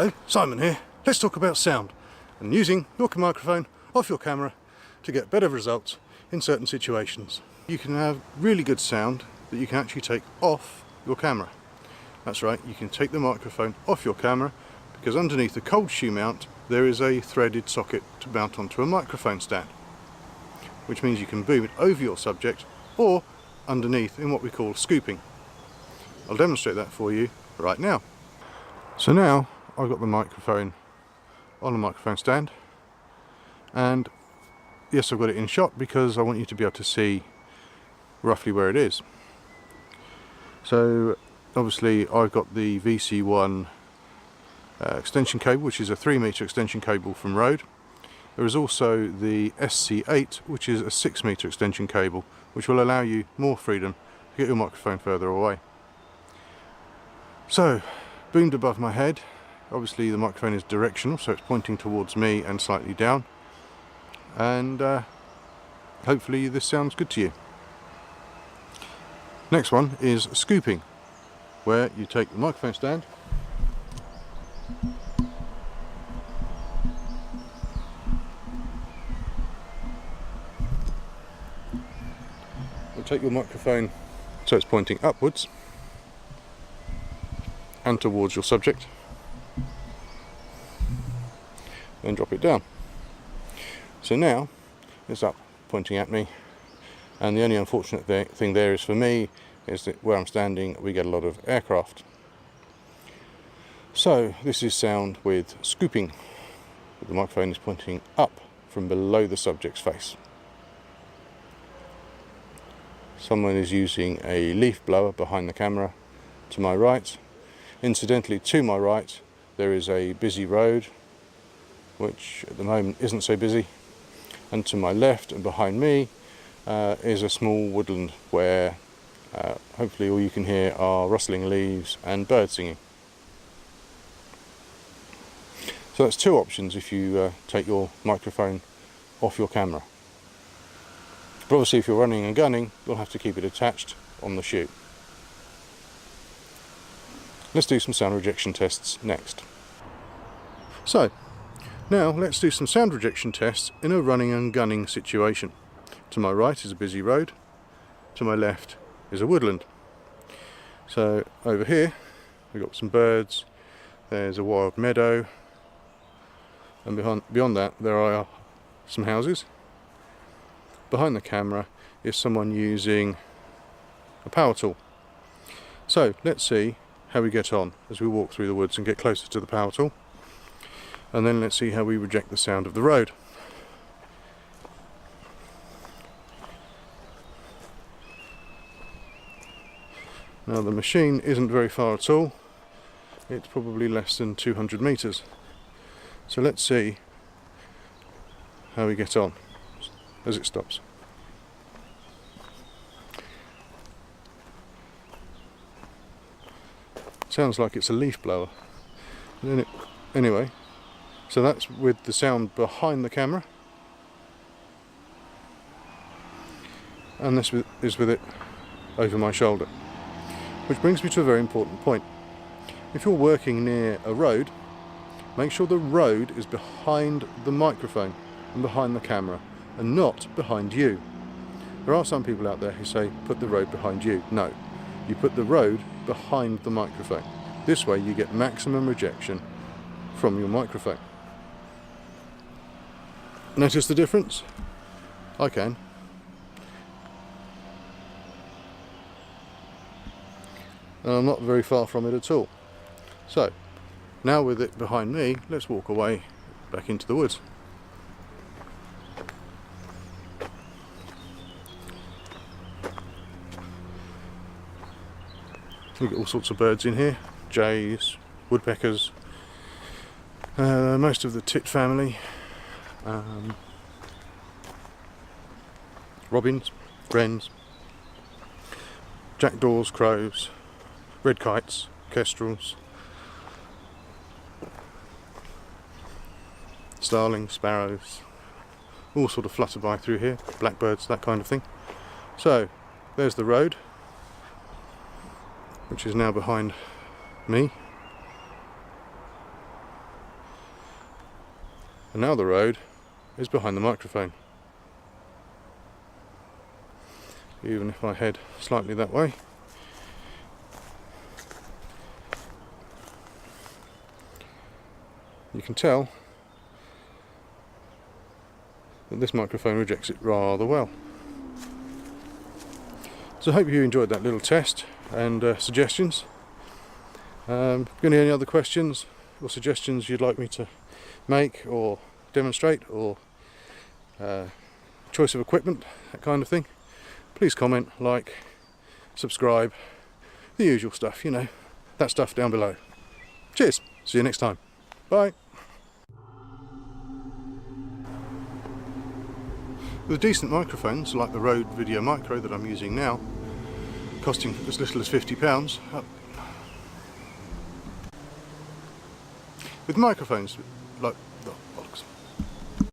Hello, Simon here. Let's talk about sound and using your microphone off your camera to get better results in certain situations. You can have really good sound that you can actually take off your camera. That's right, you can take the microphone off your camera because underneath the cold shoe mount there is a threaded socket to mount onto a microphone stand, which means you can boom it over your subject or underneath in what we call scooping. I'll demonstrate that for you right now. So now I've got the microphone on a microphone stand, and yes, I've got it in shot because I want you to be able to see roughly where it is. So obviously I've got the VC1 extension cable, which is a 3-meter extension cable from Rode. There is also the SC8, which is a 6-meter extension cable, which will allow you more freedom to get your microphone further away. So, boomed above my head. Obviously the microphone is directional, so it's pointing towards me and slightly down, and hopefully this sounds good to you. Next one is scooping, where you take the microphone stand take your microphone so it's pointing upwards and towards your subject, then drop it down. So now it's up pointing at me, and the only unfortunate thing there is for me is that where I'm standing we get a lot of aircraft. So this is sound with scooping. The microphone is pointing up from below the subject's face. Someone is using a leaf blower behind the camera to my right. Incidentally, to my right there is a busy road, which at the moment isn't so busy, and to my left and behind me is a small woodland where hopefully all you can hear are rustling leaves and birds singing. So that's two options if you take your microphone off your camera. But obviously if you're running and gunning, you'll have to keep it attached on the shoe. Let's do some sound rejection tests next. So, now let's do some sound rejection tests in a running and gunning situation. To my right is a busy road, to my left is a woodland. So over here we've got some birds, there's a wild meadow, and beyond that there are some houses. Behind the camera is someone using a power tool. So let's see how we get on as we walk through the woods and get closer to the power tool, and then let's see how we reject the sound of the road. Now the machine isn't very far at all, it's probably less than 200 meters. So let's see how we get on as it stops. Sounds like it's a leaf blower. Anyway, so that's with the sound behind the camera, and this is with it over my shoulder. Which brings me to a very important point. If you're working near a road, make sure the road is behind the microphone and behind the camera, and not behind you. There are some people out there who say put the road behind you. No, you put the road behind the microphone. This way you get maximum rejection from your microphone. Notice the difference? I can. And I'm not very far from it at all. So, now with it behind me, let's walk away back into the woods. We've got all sorts of birds in here, jays, woodpeckers, most of the tit family, robins, wrens, jackdaws, crows, red kites, kestrels, starlings, sparrows, all sort of flutter by through here, blackbirds, that kind of thing. So there's the road, which is now behind me. and now the road is behind the microphone. Even if I head slightly that way, you can tell that this microphone rejects it rather well. So I hope you enjoyed that little test and suggestions. Got any other questions or suggestions you'd like me to make or demonstrate, or choice of equipment, that kind of thing, please comment, like, subscribe, the usual stuff, you know, that stuff down below. Cheers, see you next time, bye. With decent microphones like the Rode Video Micro that I'm using now, costing as little as £50, with microphones like